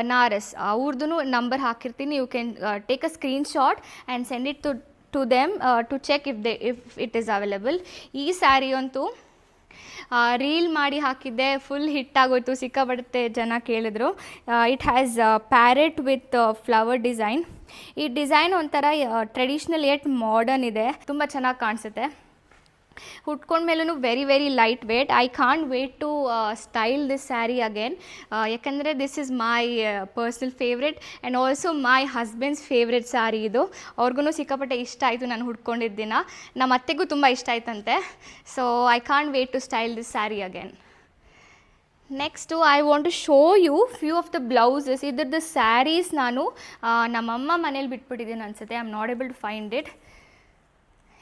Banaras. ಅವ್ರದ್ದು ನಂಬರ್ ಹಾಕಿರ್ತೀನಿ. You can take a screenshot and send it to them to check if it is available. ಈ ಸ್ಯಾರಿ ಅಂತೂ ರೀಲ್ ಮಾಡಿ ಹಾಕಿದ್ದೆ, ಫುಲ್ ಹಿಟ್ಟಾಗೋಯ್ತು, ಸಿಕ್ಕಾಪಟ್ಟೆ ಜನ ಕೇಳಿದ್ರು. It has parrot with flower design. ಈ ಡಿಸೈನ್ ಒಂಥರ ಟ್ರೆಡಿಷ್ನಲ್ ಯೆಟ್ ಮಾಡರ್ನ್ ಇದೆ, ತುಂಬ ಚೆನ್ನಾಗಿ ಕಾಣಿಸುತ್ತೆ. ಉಟ್ಕೊಂಡ್ಮೇಲೂ very very light weight. I can't wait to style this sari again. ಯಾಕಂದರೆ this is my personal favourite and also my husband's favourite sari ಇದು. ಅವ್ರಿಗೂ ಸಿಕ್ಕಾಪಟ್ಟೆ ಇಷ್ಟ ಆಯಿತು ನಾನು ಹುಡ್ಕೊಂಡಿದ್ದ ದಿನ. ನಮ್ಮ ಅತ್ತೆಗೂ ತುಂಬ ಇಷ್ಟ ಆಯ್ತಂತೆ. So I can't wait to style this sari again. Next I want to show you few of the blouses. ಇದ್ರದ್ದು ಸ್ಯಾರೀಸ್ ನಾನು ನಮ್ಮಮ್ಮ ಮನೇಲಿ ಬಿಟ್ಬಿಟ್ಟಿದ್ದೀನಿ ಅನಿಸುತ್ತೆ. I am not able to find it.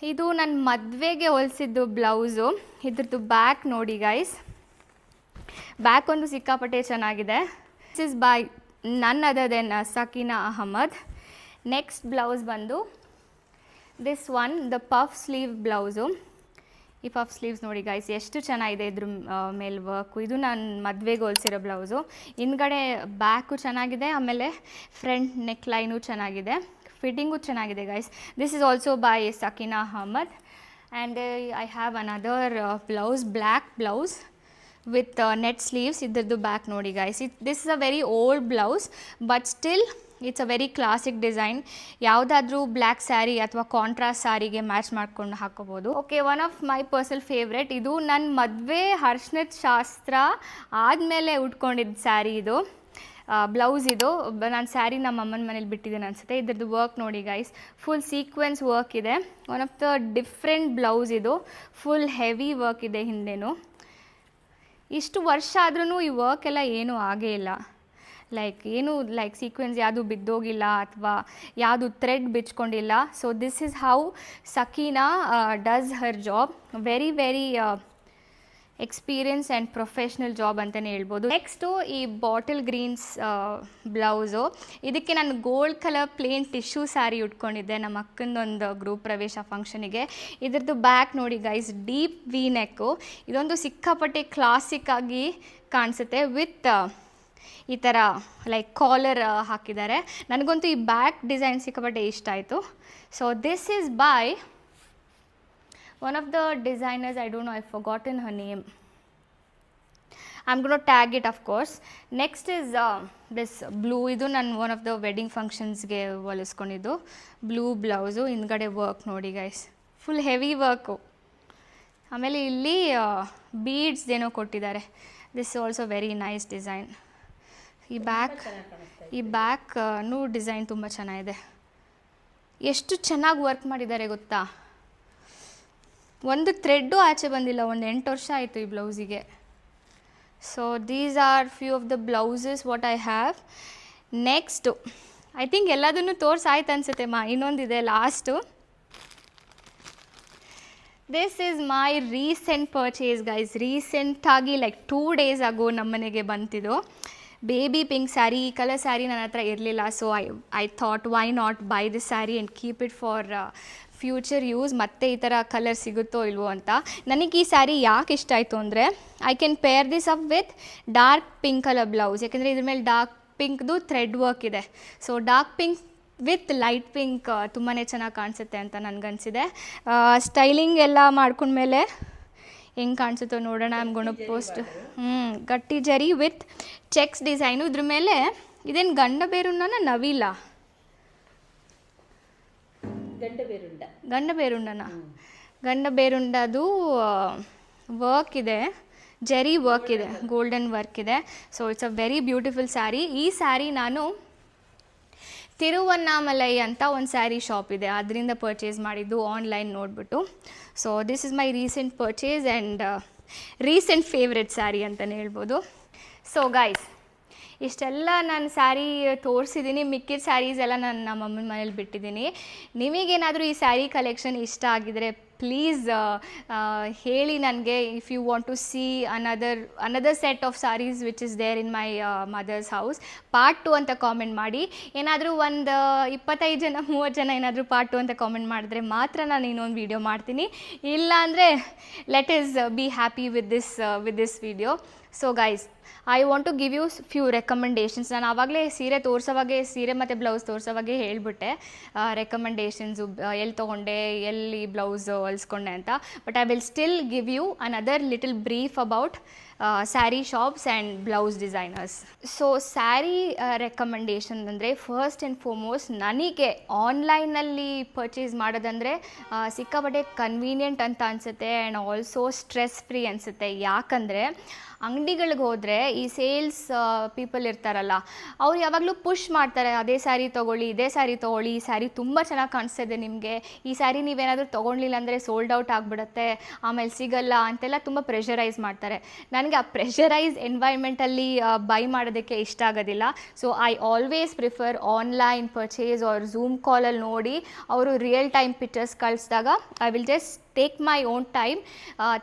ಇದು ನನ್ನ ಮದುವೆಗೆ ಹೊಲಿಸಿದ್ದು ಬ್ಲೌಸು. ಇದ್ರದ್ದು ಬ್ಯಾಕ್ ನೋಡಿ ಗೈಸ್. ಬ್ಯಾಕ್ ಒಂದು ಸಿಕ್ಕಾಪಟ್ಟೆ ಚೆನ್ನಾಗಿದೆ. This is by none other than Sakina Ahmed. Next blouse ಬಂದು this one, the puff sleeve blouse. ಈ ಪಫ್ ಸ್ಲೀವ್ಸ್ ನೋಡಿ ಗೈಸ್ ಎಷ್ಟು ಚೆನ್ನಾಗಿದೆ ಇದ್ರ ಮೇಲೆ ವರ್ಕು. ಇದು ನಾನು ಮದುವೆಗೆ ಹೊಲಿಸಿರೋ ಬ್ಲೌಸು. ಹಿಂದ್ಗಡೆ ಬ್ಯಾಕು ಚೆನ್ನಾಗಿದೆ, ಆಮೇಲೆ ಫ್ರಂಟ್ ನೆಕ್ ಲೈನು ಚೆನ್ನಾಗಿದೆ, ಫಿಟ್ಟಿಂಗು ಚೆನ್ನಾಗಿದೆ guys. This is also by Sakina Ahmad. And I have another blouse, black blouse with net sleeves. ಇದ್ರದ್ದು ಬ್ಯಾಕ್ ನೋಡಿ guys. This is a very old blouse but still it's a very classic design. ಯಾವುದಾದ್ರೂ ಬ್ಲ್ಯಾಕ್ ಸ್ಯಾರಿ ಅಥವಾ ಕಾಂಟ್ರಾಸ್ಟ್ ಸ್ಯಾರಿಗೆ ಮ್ಯಾಚ್ ಮಾಡ್ಕೊಂಡು ಹಾಕೋಬೋದು. Okay, one of my personal favourite. ಇದು ನನ್ನ ಮದುವೆ ಅರ್ಶಿನದ ಶಾಸ್ತ್ರ ಆದಮೇಲೆ ಉಟ್ಕೊಂಡಿದ್ದ ಸ್ಯಾರಿ ಇದು. ಬ್ಲೌಸ್ ಇದು. ನಾನು ಸ್ಯಾರಿ ನಮ್ಮ ಅಮ್ಮನ ಮನೇಲಿ ಬಿಟ್ಟಿದ್ದೀನಿ ಅನಿಸುತ್ತೆ. ಇದ್ರದ್ದು ವರ್ಕ್ ನೋಡಿ ಗೈಸ್, ಫುಲ್ ಸೀಕ್ವೆನ್ಸ್ ವರ್ಕ್ ಇದೆ. One of the different blouse ಇದು. ಫುಲ್ ಹೆವಿ ವರ್ಕ್ ಇದೆ ಹಿಂದೆನೂ. ಇಷ್ಟು ವರ್ಷ ಆದ್ರೂ ಈ ವರ್ಕ್ ಎಲ್ಲ ಏನೂ ಆಗೇ ಇಲ್ಲ. ಲೈಕ್ ಸೀಕ್ವೆನ್ಸ್ ಯಾವುದು ಬಿದ್ದೋಗಿಲ್ಲ ಅಥವಾ ಯಾವುದು ಥ್ರೆಡ್ ಬಿಚ್ಕೊಂಡಿಲ್ಲ. So this is how Sakina does her job. Very very experience and professional job ಅಂತಲೇ ಹೇಳ್ಬೋದು. ನೆಕ್ಸ್ಟು ಈ ಬಾಟಲ್ ಗ್ರೀನ್ಸ್ ಬ್ಲೌಸು. ಇದಕ್ಕೆ ನಾನು gold colour plain tissue sari ಉಟ್ಕೊಂಡಿದ್ದೆ ನಮ್ಮ ಅಕ್ಕಂದೊಂದು ಗ್ರೂಪ್ ಪ್ರವೇಶ ಫಂಕ್ಷನಿಗೆ. ಇದ್ರದ್ದು ಬ್ಯಾಕ್ ನೋಡಿ ಗೈಸ್, ಡೀಪ್ ವಿ ನೆಕ್ಕು. ಇದೊಂದು ಸಿಕ್ಕಾಪಟ್ಟೆ ಕ್ಲಾಸಿಕ್ಕಾಗಿ ಕಾಣಿಸುತ್ತೆ ವಿತ್ ಈ ಥರ ಲೈಕ್ ಕಾಲರ್ ಹಾಕಿದ್ದಾರೆ. ನನಗಂತೂ ಈ ಬ್ಯಾಕ್ ಡಿಸೈನ್ ಸಿಕ್ಕಾಪಟ್ಟೆ ಇಷ್ಟ ಆಯಿತು. So this is by one of the designers. I don't know, I've forgotten her name. I'm going to tag it of course. Next is this blue. Idu nan one of the wedding functions ge ಹೊಲಿಸ್ಕೊಂಡಿದ್ದು blue blouse. ಹಿಂದ್ಗಡೆ ವರ್ಕ್ ನೋಡಿ ಗೈಸ್, ಫುಲ್ ಹೆವಿ ವರ್ಕು. ಆಮೇಲೆ ಇಲ್ಲಿ ಬೀಡ್ಸ್ ಏನೋ ಕೊಟ್ಟಿದ್ದಾರೆ. This also very nice design. ಈ ಬ್ಯಾಕ್ನು ಡಿಸೈನ್ ತುಂಬ ಚೆನ್ನಾಗಿದೆ. ಎಷ್ಟು ಚೆನ್ನಾಗಿ ವರ್ಕ್ ಮಾಡಿದ್ದಾರೆ ಗೊತ್ತಾ, ಒಂದು ಥ್ರೆಡ್ಡು ಆಚೆ ಬಂದಿಲ್ಲ. ಒಂದು 8 ವರ್ಷ ಆಯಿತು ಈ ಬ್ಲೌಸಿಗೆ. So these are few of the blouses what I have. Next I think ಎಲ್ಲದನ್ನು ತೋರಿಸಾಯ್ತು ಅನಿಸುತ್ತೆ ಇನ್ನೊಂದಿದೆ last. This is my recent purchase guys. ರೀಸೆಂಟಾಗಿ ಲೈಕ್ 2 days ago ನಮ್ಮ ಮನೆಗೆ ಬಂತಿದ್ದು ಬೇಬಿ ಪಿಂಕ್ ಸ್ಯಾರಿ. ಈ ಕಲರ್ ಸ್ಯಾರಿ ನನ್ನ ಹತ್ರ ಇರಲಿಲ್ಲ. So I thought why not by this sari and keep it for future use. ಮತ್ತೆ ಈ ಥರ ಕಲರ್ ಸಿಗುತ್ತೋ ಇಲ್ವೋ ಅಂತ. ನನಗೆ ಈ ಸ್ಯಾರಿ ಯಾಕೆ ಇಷ್ಟ ಆಯಿತು ಅಂದರೆ I can pair this up with dark pink colour blouse. ಯಾಕೆಂದರೆ ಇದ್ರ ಮೇಲೆ ಡಾರ್ಕ್ ಪಿಂಕ್ದು ಥ್ರೆಡ್ ವರ್ಕ್ ಇದೆ. So dark pink with light pink ತುಂಬಾ ಚೆನ್ನಾಗಿ ಕಾಣಿಸುತ್ತೆ ಅಂತ ನನಗನ್ಸಿದೆ. ಸ್ಟೈಲಿಂಗ್ ಎಲ್ಲ ಮಾಡ್ಕೊಂಡ್ಮೇಲೆ ಹೆಂಗೆ ಕಾಣಿಸುತ್ತೋ ನೋಡೋಣ. I am gonna post. ಗಟ್ಟಿ ಜರಿ ವಿತ್ ಚೆಕ್ಸ್ ಡಿಸೈನು. ಇದ್ರ ಮೇಲೆ ಇದೇನು ಗಂಡ ಬೇರುಂಡನ ನವಿಲ? ಗಂಡ ಬೇರುಂಡದು ವರ್ಕ್ ಇದೆ, ಜರಿ ವರ್ಕ್ ಇದೆ, ಗೋಲ್ಡನ್ ವರ್ಕ್ ಇದೆ. So it's a very beautiful sari. ಈ ಸ್ಯಾರಿ ನಾನು ತಿರುವನ್ನಾಮಲೈ ಅಂತ ಒಂದು ಸ್ಯಾರಿ ಶಾಪ್ ಇದೆ, ಅದರಿಂದ ಪರ್ಚೇಸ್ ಮಾಡಿದ್ದು ಆನ್ಲೈನ್ ನೋಡಿಬಿಟ್ಟು. So this is my recent purchase and recent favourite sari ಅಂತಲೇ ಹೇಳ್ಬೋದು. ಸೊ ಗೈಸ್, ಇಷ್ಟೆಲ್ಲ ನಾನು ಸ್ಯಾರಿ ತೋರಿಸಿದ್ದೀನಿ. ಮಿಕ್ಕಿದ ಸ್ಯಾರೀಸ್ ಎಲ್ಲ ನಾನು ನಮ್ಮ ಅಮ್ಮನ ಮನೇಲಿ ಬಿಟ್ಟಿದ್ದೀನಿ. ನಿಮಗೇನಾದರೂ ಈ ಸ್ಯಾರಿ ಕಲೆಕ್ಷನ್ ಇಷ್ಟ ಆಗಿದರೆ ಪ್ಲೀಸ್ ಹೇಳಿ ನನಗೆ. If you want to see another set of sarees which is there in my mother's house, part 2 ಅಂತ ಕಾಮೆಂಟ್ ಮಾಡಿ. ಏನಾದರೂ ಒಂದು 25 ಜನ 30 ಜನ ಏನಾದರೂ ಪಾರ್ಟ್ 2 ಅಂತ ಕಾಮೆಂಟ್ ಮಾಡಿದ್ರೆ ಮಾತ್ರ ನಾನು ಇನ್ನೊಂದು ವೀಡಿಯೋ ಮಾಡ್ತೀನಿ. ಇಲ್ಲ ಅಂದರೆ let us be happy with this video. So guys, I want to give you few recommendations. ನಾನು ಆವಾಗಲೇ ಸೀರೆ ಮತ್ತು ಬ್ಲೌಸ್ ತೋರಿಸೋವಾಗೆ ಹೇಳಿಬಿಟ್ಟೆ ರೆಕಮೆಂಡೇಷನ್ಸು, ಎಲ್ಲಿ ತೊಗೊಂಡೆ, ಎಲ್ಲಿ ಬ್ಲೌಸ್ ಹೊಲ್ಸ್ಕೊಂಡೆ ಅಂತ. But I will still give you another little brief about saree shops and blouse designers. So saree recommendation ಅಂದರೆ ಫಸ್ಟ್ ಆ್ಯಂಡ್ ಫಾರ್ಮೋಸ್ಟ್ ನನಗೆ ಆನ್ಲೈನಲ್ಲಿ ಪರ್ಚೇಸ್ ಮಾಡೋದಂದರೆ ಸಿಕ್ಕಾಪಟ್ಟೆ ಕನ್ವೀನಿಯೆಂಟ್ ಅಂತ ಅನಿಸುತ್ತೆ ಆ್ಯಂಡ್ ಆಲ್ಸೋ ಸ್ಟ್ರೆಸ್ ಫ್ರೀ ಅನಿಸುತ್ತೆ. ಯಾಕಂದರೆ ಅಂಗಡಿಗಳಿಗೆ ಹೋದರೆ ಈ ಸೇಲ್ಸ್ ಪೀಪಲ್ ಇರ್ತಾರಲ್ಲ, ಅವ್ರು ಯಾವಾಗಲೂ ಪುಷ್ ಮಾಡ್ತಾರೆ, ಅದೇ ಸ್ಯಾರಿ ತೊಗೊಳ್ಳಿ, ಇದೇ ಸ್ಯಾರಿ ತೊಗೊಳ್ಳಿ, ಈ ಸ್ಯಾರಿ ತುಂಬ ಚೆನ್ನಾಗಿ ಕಾಣಿಸ್ತಿದೆ ನಿಮಗೆ, ಈ ಸ್ಯಾರಿ ನೀವೇನಾದರೂ ತೊಗೊಳ್ಲಿಲ್ಲ ಅಂದರೆ ಸೋಲ್ಡ್ ಔಟ್ ಆಗಿಬಿಡುತ್ತೆ, ಆಮೇಲೆ ಸಿಗಲ್ಲ ಅಂತೆಲ್ಲ ತುಂಬ ಪ್ರೆಷರೈಸ್ ಮಾಡ್ತಾರೆ. ನನಗೆ ಆ ಪ್ರೆಷರೈಸ್ ಎನ್ವೈರ್ಮೆಂಟಲ್ಲಿ ಬೈ ಮಾಡೋದಕ್ಕೆ ಇಷ್ಟ ಆಗೋದಿಲ್ಲ. So I always prefer online purchase or Zoom ಕಾಲಲ್ಲಿ ನೋಡಿ ಅವರು ರಿಯಲ್ ಟೈಮ್ ಪಿಕ್ಚರ್ಸ್ ಕಳಿಸಿದಾಗ I will just take my own time,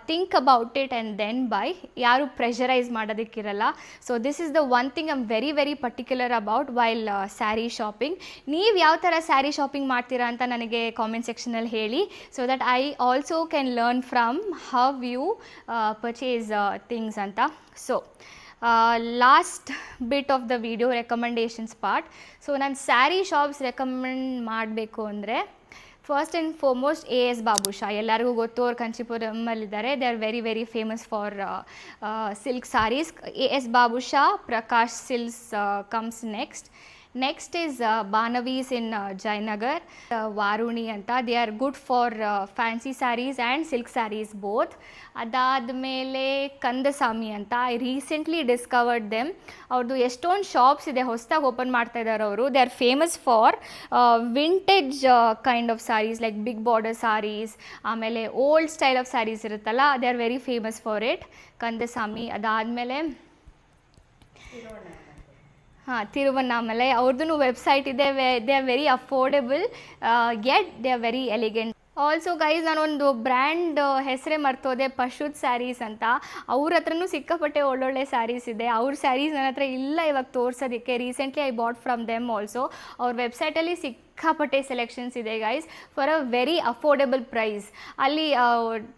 think about it and then buy. ಯಾರು ಪ್ರೆಷರೈಸ್ ಮಾಡೋದಕ್ಕಿರಲ್ಲ. So this is the one thing I am very very particular about while sari shopping. ನೀವು ಯಾವ ಥರ ಸ್ಯಾರಿ ಶಾಪಿಂಗ್ ಮಾಡ್ತೀರಾ ಅಂತ ನನಗೆ ಕಾಮೆಂಟ್ ಸೆಕ್ಷನಲ್ಲಿ ಹೇಳಿ, so that I also can learn from how you purchase things ಅಂತ. So last bit of the video recommendations part. ಸೊ ನಾನು ಸ್ಯಾರಿ ಶಾಪ್ಸ್ ರೆಕಮೆಂಡ್ ಮಾಡಬೇಕು ಅಂದರೆ first and foremost AS Babusha. ಎಲ್ಲರಿಗೂ ಗೊತ್ತು, ಅವ್ರು ಕಂಚಿಪುರಮಲ್ಲಿದ್ದಾರೆ. They are very very famous for silk saris. AS Babusha, Prakash silks comes next. Next is Bhanavi's in Jayanagar, Varuni ಅಂತ. They are good for fancy saris and silk saris both. ಅದಾದಮೇಲೆ ಕಂದಸಾಮಿ ಅಂತ, ಐ ರೀಸೆಂಟ್ಲಿ ಡಿಸ್ಕವರ್ಡ್ ದೆಮ್. ಅವ್ರದ್ದು ಎಷ್ಟೊಂದು ಶಾಪ್ಸ್ ಇದೆ, ಹೊಸದಾಗಿ ಓಪನ್ ಮಾಡ್ತಾ ಇದ್ದಾರೆ ಅವರು. They are famous for vintage kind of saris like big border saris, ಆಮೇಲೆ ಓಲ್ಡ್ ಸ್ಟೈಲ್ ಆಫ್ ಸ್ಯಾರೀಸ್ ಇರುತ್ತಲ್ಲ, they are very famous for it, Kandasamy. ಅದಾದಮೇಲೆ ತಿರುವನ್ನಾಮಲೈ, ಅವ್ರದ್ದು ವೆಬ್ಸೈಟ್ ಇದೆ. They are very affordable yet they are very elegant. Also guys, ನಾನೊಂದು ಬ್ರ್ಯಾಂಡ್ ಹೆಸರೇ ಮರ್ತೋದೆ, ಪಶುದ್ ಸ್ಯಾರೀಸ್ ಅಂತ. ಅವ್ರ ಹತ್ರನೂ ಸಿಕ್ಕಾಪಟ್ಟೆ ಒಳ್ಳೊಳ್ಳೆ ಸ್ಯಾರೀಸ್ ಇದೆ. ಅವ್ರ ಸ್ಯಾರೀಸ್ ನನ್ನ ಹತ್ರ ಇಲ್ಲ ಇವಾಗ ತೋರಿಸೋದಕ್ಕೆ. Recently I bought from them also. ಅವ್ರ ವೆಬ್ಸೈಟಲ್ಲಿ ಸಿಕ್ಕಾಪಟ್ಟೆ ಸೆಲೆಕ್ಷನ್ಸ್ ಇದೆ guys, for a very affordable price. ಅಲ್ಲಿ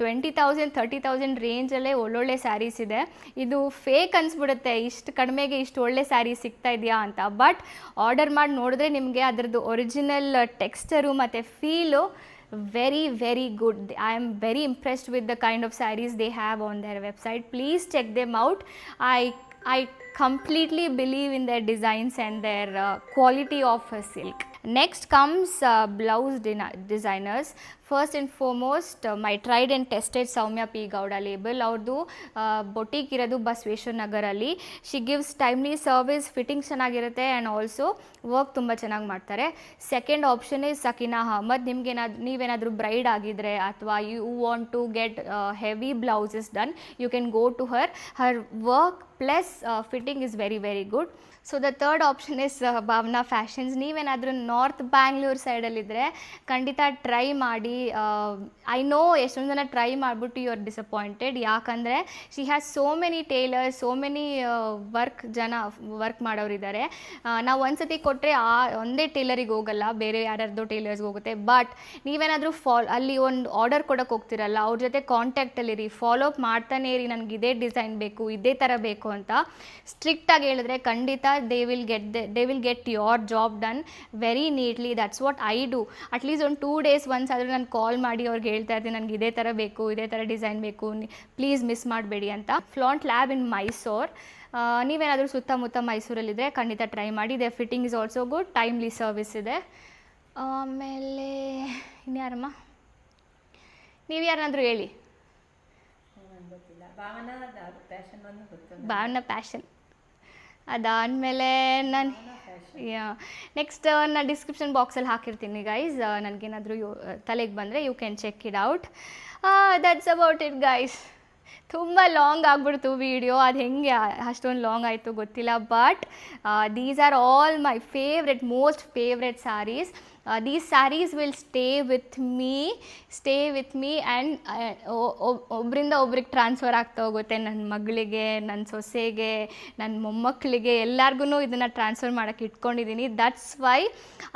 20,000 30,000 ರೇಂಜಲ್ಲೇ ಒಳ್ಳೊಳ್ಳೆ ಸ್ಯಾರೀಸ್ ಇದೆ. ಇದು ಫೇಕ್ ಅನಿಸ್ಬಿಡುತ್ತೆ, ಇಷ್ಟು ಕಡಿಮೆಗೆ ಇಷ್ಟು ಒಳ್ಳೆ ಸ್ಯಾರೀಸ್ ಸಿಗ್ತಾ ಇದೆಯಾ ಅಂತ. ಬಟ್ ಆರ್ಡರ್ ಮಾಡಿ ನೋಡಿದ್ರೆ ನಿಮಗೆ ಅದರದ್ದು ಒರಿಜಿನಲ್ ಟೆಕ್ಸ್ಚರು ಮತ್ತು feel very good. I am very impressed with the kind of sarees they have on their website. Please check them out. I completely believe in their designs and their quality of silk. Next comes blouse designers. First and foremost, my tried and tested Soumya P. Gowda label. ಅವ್ರದ್ದು ಬೊಟಿಕ್ ಇರೋದು ಬಸವೇಶ್ವರ ನಗರಲ್ಲಿ. She gives timely service, fittings ಚೆನ್ನಾಗಿರುತ್ತೆ ಆ್ಯಂಡ್ ಆಲ್ಸೋ ವರ್ಕ್ ತುಂಬ ಚೆನ್ನಾಗಿ ಮಾಡ್ತಾರೆ. Second option is Sakina Ahmed. ನೀವೇನಾದರೂ ಬ್ರೈಡ್ ಆಗಿದ್ರೆ ಅಥವಾ you want to get heavy blouses done, you can go to her work plus fitting is very very good. So the third option is Bhavana fashions. ನೀವೇನಾದರೂ ನಾರ್ತ್ ಬ್ಯಾಂಗ್ಳೂರ್ ಸೈಡಲ್ಲಿದ್ದರೆ ಖಂಡಿತ ಟ್ರೈ ಮಾಡಿ. ಐ ನೋ ಎಷ್ಟೊಂದು ಜನ ಟ್ರೈ ಮಾಡಿಬಿಟ್ಟು ಯು ಆರ್ ಡಿಸಪಾಯಿಂಟೆಡ್, ಯಾಕಂದರೆ she has so many tailors, so many work ಮಾಡೋರಿದ್ದಾರೆ. ನಾವು ಒಂದ್ಸತಿ ಕೊಟ್ಟರೆ ಒಂದೇ ಟೇಲರಿಗೆ ಹೋಗಲ್ಲ, ಬೇರೆ ಯಾರ್ಯಾರ್ದೋ ಟೇಲರ್ಸ್ಗೆ ಹೋಗುತ್ತೆ. ಬಟ್ ನೀವೇನಾದರೂ ಅಲ್ಲಿ ಒಂದು ಆರ್ಡರ್ ಕೊಡೋಕೆ ಹೋಗ್ತಿರಲ್ಲ, ಅವ್ರ ಜೊತೆ ಕಾಂಟ್ಯಾಕ್ಟಲ್ಲಿರಿ, ಫಾಲೋ ಅಪ್ ಮಾಡ್ತಾನೆ ಇರಿ. ನನಗೆ ಇದೇ ಡಿಸೈನ್ ಬೇಕು, ಇದೇ ಥರ ಬೇಕು ಅಂತ ಸ್ಟ್ರಿಕ್ಟಾಗಿ ಹೇಳಿದ್ರೆ ಖಂಡಿತ they will get your job done very neatly. That's what I do. At least on 2 days once ಆದರೂ ನಾನು ಕಾಲ್ ಮಾಡಿ ಅವ್ರಿಗೆ ಹೇಳ್ತಾ ಇರ್ತೀನಿ, ನನಗೆ ಇದೇ ಥರ ಬೇಕು, ಇದೇ ಥರ ಡಿಸೈನ್ ಬೇಕು, ಪ್ಲೀಸ್ ಮಿಸ್ ಮಾಡಬೇಡಿ ಅಂತ. ಫ್ಲಾಂಟ್ ಲ್ಯಾಬ್ ಇನ್ ಮೈಸೂರ್. ನೀವೇನಾದರೂ ಸುತ್ತಮುತ್ತ ಮೈಸೂರಲ್ಲಿದ್ದರೆ ಖಂಡಿತ ಟ್ರೈ ಮಾಡಿ. They fitting is also good, timely service ಇದೆ. ಆಮೇಲೆ ಇನ್ಯಾರಮ್ಮ, ನೀವು ಯಾರನ್ನಾದರೂ ಹೇಳಿ. ಭಾವನಾ ಪ್ಯಾಷನ್. ಅದಾದಮೇಲೆ ನಾನು ನೆಕ್ಸ್ಟ್ ನಾನು ಡಿಸ್ಕ್ರಿಪ್ಷನ್ ಬಾಕ್ಸಲ್ಲಿ ಹಾಕಿರ್ತೀನಿ ಗೈಸ್. ನನಗೇನಾದರೂ ತಲೆಗೆ ಬಂದರೆ you can check it out. That's about it guys. ತುಂಬ ಲಾಂಗ್ ಆಗಿಬಿಡ್ತು ವೀಡಿಯೋ, ಅದು ಹೆಂಗೆ ಅಷ್ಟೊಂದು ಲಾಂಗ್ ಆಯಿತು ಗೊತ್ತಿಲ್ಲ. But these are all my most favourite sarees. These sarees will stay with me and ಒಬ್ಬರಿಂದ ಒಬ್ರಿಗೆ ಟ್ರಾನ್ಸ್ಫರ್ ಆಗ್ತಾ ಹೋಗುತ್ತೆ. ನನ್ನ ಮಗಳಿಗೆ, ನನ್ನ ಸೊಸೆಗೆ, ನನ್ನ ಮೊಮ್ಮಕ್ಕಳಿಗೆ ಎಲ್ಲರಿಗೂ ಇದನ್ನು ಟ್ರಾನ್ಸ್ಫರ್ ಮಾಡೋಕ್ಕೆ ಇಟ್ಕೊಂಡಿದ್ದೀನಿ. That's why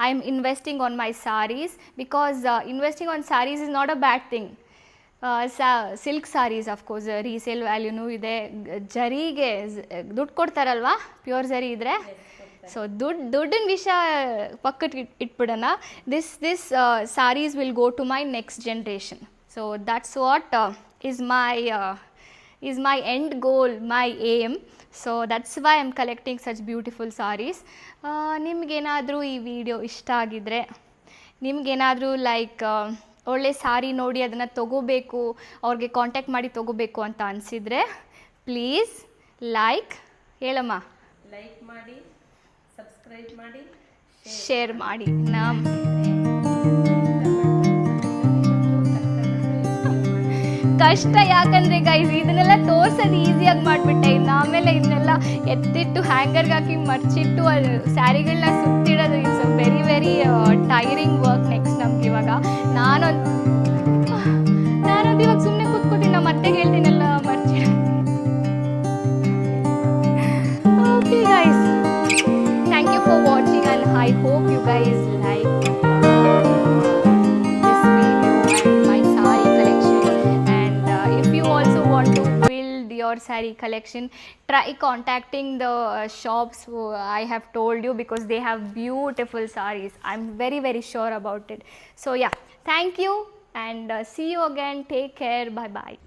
I am investing on my saris, because investing on saris is not a bad thing. Silk saris of course resale ವ್ಯಾಲ್ಯೂನೂ ಇದೆ. ಜರಿಗೆ ದುಡ್ಡು ಕೊಡ್ತಾರಲ್ವಾ ಪ್ಯೂರ್ ಜರಿ ಇದ್ದರೆ. ಸೊ ದುಡ್ಡಿನ ವಿಷಯ ಪಕ್ಕಕ್ಕೆ ಇಟ್ಬಿಡೋಣ. This saris will go to my next generation. So that's what is my end goal, my aim. So that's why I'm collecting such beautiful sarees. ನಿಮಗೇನಾದರೂ ಈ ವಿಡಿಯೋ ಇಷ್ಟ ಆಗಿದ್ರೆ, ನಿಮಗೇನಾದರೂ ಲೈಕ್ ಒಳ್ಳೆ ಸಾರಿ ನೋಡಿ ಅದನ್ನು ತೊಗೋಬೇಕು, ಅವ್ರಿಗೆ ಕಾಂಟ್ಯಾಕ್ಟ್ ಮಾಡಿ ತೊಗೋಬೇಕು ಅಂತ ಅನಿಸಿದರೆ ಪ್ಲೀಸ್ ಹೇಳಮ್ಮ, ಲೈಕ್ ಮಾಡಿ, ಸಬ್ಸ್ಕ್ರೈಬ್ ಮಾಡಿ, ಶೇರ್ ಮಾಡಿ. ಕಷ್ಟ, ಯಾಕಂದರೆ ಗೈಸ್ ಇದನ್ನೆಲ್ಲ ತೋರ್ಸೋದು ಈಸಿಯಾಗಿ ಮಾಡಿಬಿಟ್ಟೆ. ಆಮೇಲೆ ಇದನ್ನೆಲ್ಲ ಎತ್ತಿಟ್ಟು ಹ್ಯಾಂಗರ್ಗೆ ಹಾಕಿ ಮರ್ಚಿಟ್ಟು ಸ್ಯಾರಿಗಳನ್ನ ಸುತ್ತಿಡೋದು it's very very tiring work. Next ನಮ್ಗೆ ಇವಾಗ ನಾನೊಂದು ಇವಾಗ ಸುಮ್ಮನೆ ಕೂತ್ಕೋತೀನಿ, ನಮ್ಮ ಮತ್ತೆ ಹೇಳ್ತೀನೆಲ್ಲ ಮರ್ಚಿ. Okay guys, thank you for watching and I hope you guys like this video and my saree collection. And if you also want to build your saree collection, try contacting the shops who I have told you, because they have beautiful sarees. I'm very very sure about it. So yeah, thank you and see you again. Take care. Bye bye.